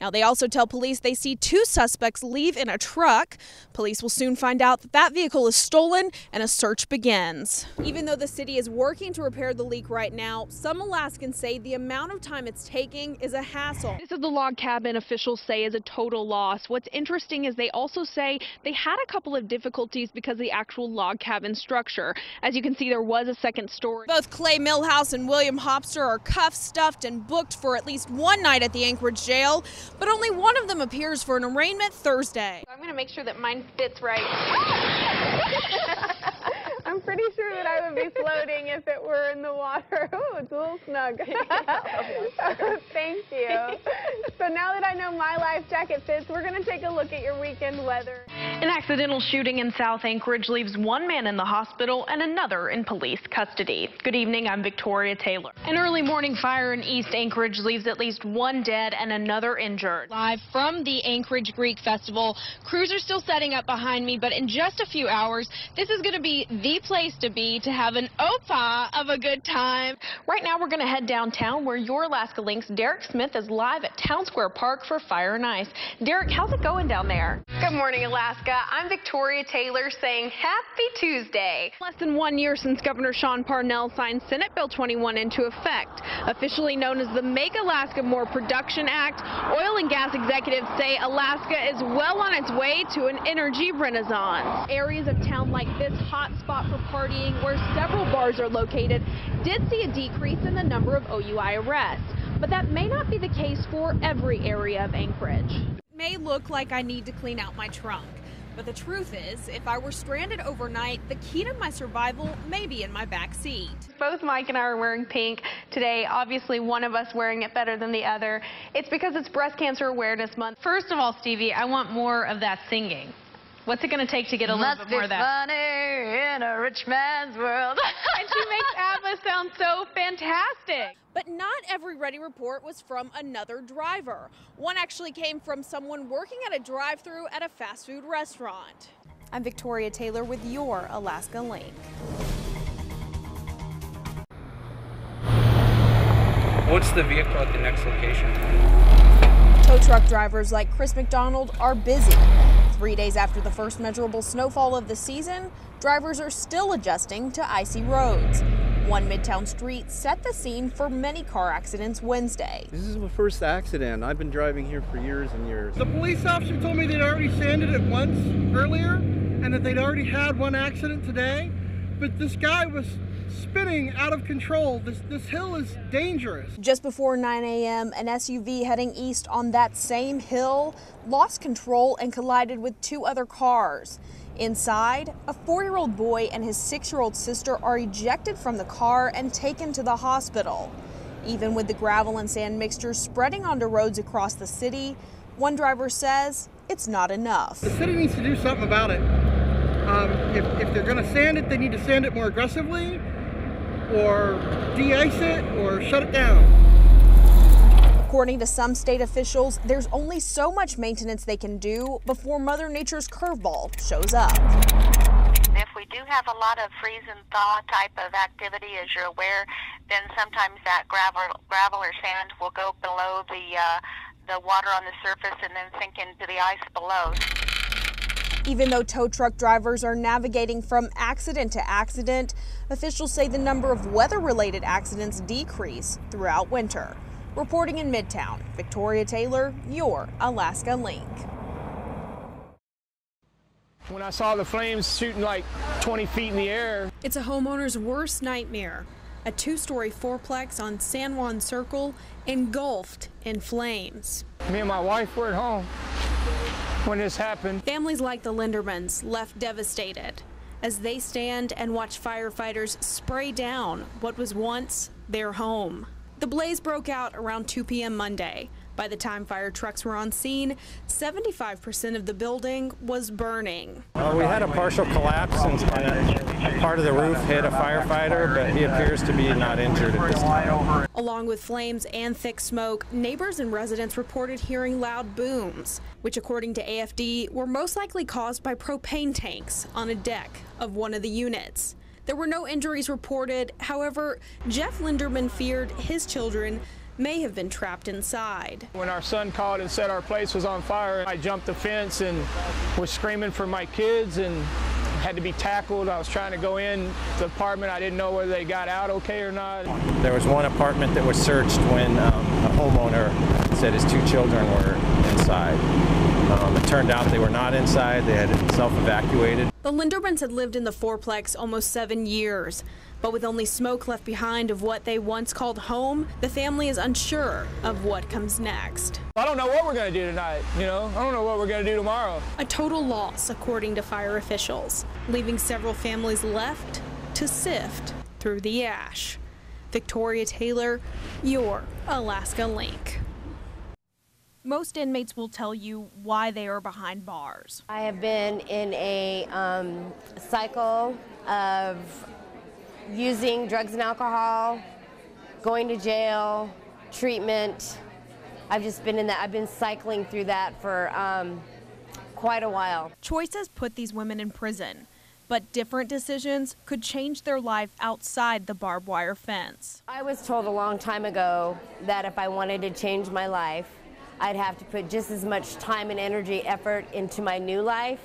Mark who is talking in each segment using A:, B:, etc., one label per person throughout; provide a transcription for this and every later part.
A: Now, they also tell police they see 2 suspects leave in a truck. Police will soon find out that that vehicle is stolen and a search begins. Even though the city is working to repair the leak right now, some Alaskans say the amount of time it's taking is a hassle. This is the log cabin officials say is a total loss. What's interesting is they also say they had a couple of difficulties because of the actual log cabin structure. As you can see, there was a second story. Both Clay Millhouse and William Hopster are cuffed, stuffed, and booked for at least one night at the Anchorage jail, but only one of them appears for an arraignment Thursday. I'm going to make sure that mine fits right.
B: I'm pretty sure that I would be floating if it were in the water. Oh, it's a little snug. Thank you. So now that I know my life jacket fits, we're going to take a look at your weekend weather.
A: An accidental shooting in South Anchorage leaves one man in the hospital and another in police custody. Good evening, I'm Victoria Taylor. An early morning fire in East Anchorage leaves at least one dead and another injured. Live from the Anchorage Greek Festival, crews are still setting up behind me, but in just a few hours, this is going to be the place to be to have an opa of a good time. Right now, we're going to head downtown where your Alaska Link's Derek Smith is live at Town Square Park for Fire and Ice. Derek, how's it going down there?
B: Good morning, Alaska. I'm Victoria Taylor saying Happy Tuesday.
A: Less than 1 year since Governor Sean Parnell signed Senate Bill 21 into effect. Officially known as the Make Alaska More Production Act, oil and gas executives say Alaska is well on its way to an energy renaissance. Areas of town like this hot spot for partying, where several bars are located, did see a decrease in the number of OUI arrests. But that may not be the case for every area of Anchorage. It may look like I need to clean out my trunk, but the truth is, if I were stranded overnight, the key to my survival may be in my back seat.
B: Both Mike and I are wearing pink today. Obviously, one of us wearing it better than the other. It's because it's Breast Cancer Awareness Month.
A: First of all, Stevie, I want more of that singing. What's it going to take to get a little bit more of that?
B: Must be funny in a rich man's world.
A: And she makes ABBA sound so fantastic. But not every Ready Report was from another driver. One actually came from someone working at a drive-thru at a fast food restaurant. I'm Victoria Taylor with your Alaska Link.
C: What's the vehicle at the next location?
A: Tow truck drivers like Chris McDonald are busy. 3 days after the first measurable snowfall of the season, drivers are still adjusting to icy roads. One Midtown street set the scene for many car accidents Wednesday.
D: This is my first accident. I've been driving here for years and years.
E: The police officer told me they'd already sanded it once earlier and that they'd already had one accident today, but this guy was spinning out of control. This hill is dangerous.
A: Just before 9 a.m., an SUV heading east on that same hill lost control and collided with 2 other cars. Inside, a 4-year-old boy and his 6-year-old sister are ejected from the car and taken to the hospital. Even with the gravel and sand mixtures spreading onto roads across the city, one driver says it's not enough.
E: The city needs to do something about it. If they're going to sand it, they need to sand it more aggressively, or de-ice it, or shut it down.
A: According to some state officials, there's only so much maintenance they can do before Mother Nature's curveball shows up.
F: If we do have a lot of freeze and thaw type of activity, as you're aware, then sometimes that gravel or sand will go below the water on the surface and then sink into the ice below.
A: Even though tow truck drivers are navigating from accident to accident, officials say the number of weather-related accidents decrease throughout winter. Reporting in Midtown, Victoria Taylor, your Alaska Link.
G: When I saw the flames shooting like 20 feet in the air.
A: It's a homeowner's worst nightmare. A 2-story fourplex on San Juan Circle engulfed in flames.
G: Me and my wife were at home when this happened.
A: Families like the Lindermans left devastated as they stand and watch firefighters spray down what was once their home. The blaze broke out around 2 p.m. Monday. By the time fire trucks were on scene, 75% of the building was burning.
D: We had a partial collapse and part of the roof hit a firefighter, but he appears to be not injured at this time.
A: Along with flames and thick smoke, neighbors and residents reported hearing loud booms, which according to AFD were most likely caused by propane tanks on a deck of one of the units. There were no injuries reported. However, Jeff Linderman feared his children may have been trapped inside.
G: When our son called and said our place was on fire, I jumped the fence and was screaming for my kids and had to be tackled. I was trying to go in the apartment. I didn't know whether they got out okay or not.
D: There was one apartment that was searched when a homeowner said his 2 children were inside. It turned out they were not inside. They had self-evacuated.
A: The Lindermans had lived in the fourplex almost 7 years, but with only smoke left behind of what they once called home, the family is unsure of what comes next.
G: I don't know what we're going to do tonight, you know? I don't know what we're going to do tomorrow.
A: A total loss, according to fire officials, leaving several families left to sift through the ash. Victoria Taylor, your Alaska Link. Most inmates will tell you why they are behind bars.
H: I have been in a cycle of using drugs and alcohol, going to jail, treatment. I've just been in that. I've been cycling through that for quite a while.
A: Choices put these women in prison, but different decisions could change their life outside the barbed wire fence.
H: I was told a long time ago that if I wanted to change my life, I'd have to put just as much time and energy, effort into my new life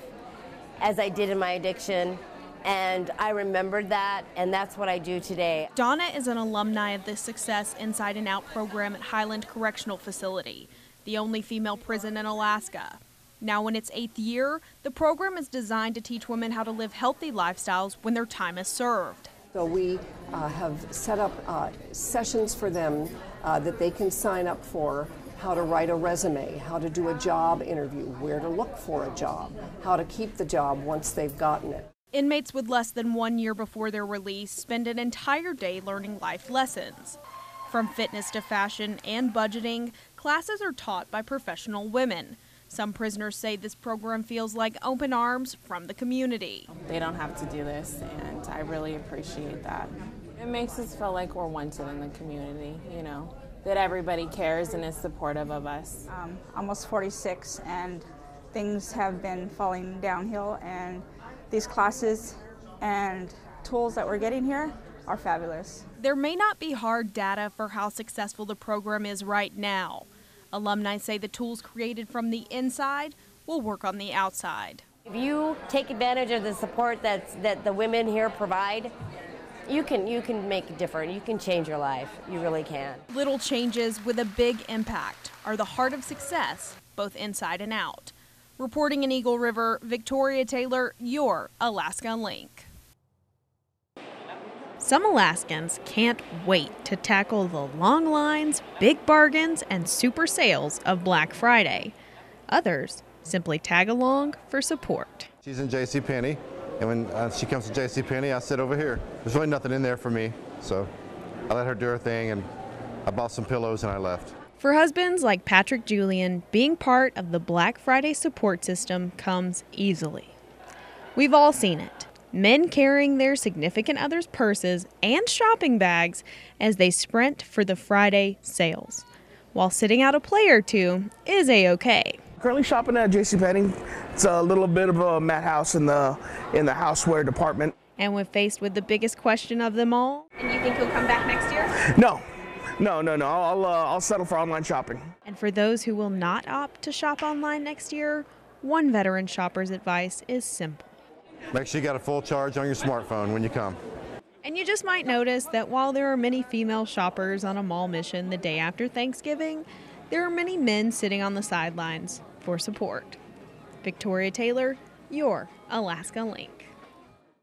H: as I did in my addiction. And I remembered that, and that's what I do today.
A: Donna is an alumni of the Success Inside and Out program at Highland Correctional Facility, the only female prison in Alaska. Now in its 8th year, the program is designed to teach women how to live healthy lifestyles when their time is served.
I: So we have set up sessions for them that they can sign up for, how to write a resume, how to do a job interview, where to look for a job, how to keep the job once they've gotten it.
A: Inmates with less than 1 year before their release spend an entire day learning life lessons. From fitness to fashion and budgeting, classes are taught by professional women. Some prisoners say this program feels like open arms from the community.
J: They don't have to do this, and I really appreciate that. It makes us feel like we're wanted in the community, you know, that everybody cares and is supportive of us.
K: Almost 46, and things have been falling downhill, and these classes and tools that we're getting here are fabulous.
A: There may not be hard data for how successful the program is right now. Alumni say the tools created from the inside will work on the outside.
H: If you take advantage of the support that the women here provide, you can make a difference. You can change your life. You really can.
A: Little changes with a big impact are the heart of success, both inside and out. Reporting in Eagle River, Victoria Taylor, your Alaska Link. Some Alaskans can't wait to tackle the long lines, big bargains, and super sales of Black Friday. Others simply tag along for support.
L: She's in JCPenney, and when she comes to JCPenney, I sit over here. There's really nothing in there for me, so I let her do her thing, and I bought some pillows and I left.
A: For husbands like Patrick Julian, being part of the Black Friday support system comes easily. We've all seen it. Men carrying their significant other's purses and shopping bags as they sprint for the Friday sales, while sitting out a play or two is a-okay.
M: Currently shopping at JCPenney. It's a little bit of a madhouse in the houseware department.
A: And when faced with the biggest question of them all,
N: and you think he'll come back next year?
M: No. I'll settle for online shopping.
A: And for those who will not opt to shop online next year, one veteran shopper's advice is simple.
L: Make sure you got a full charge on your smartphone when you come.
A: And you just might notice that while there are many female shoppers on a mall mission the day after Thanksgiving, there are many men sitting on the sidelines for support. Victoria Taylor, your Alaska Link.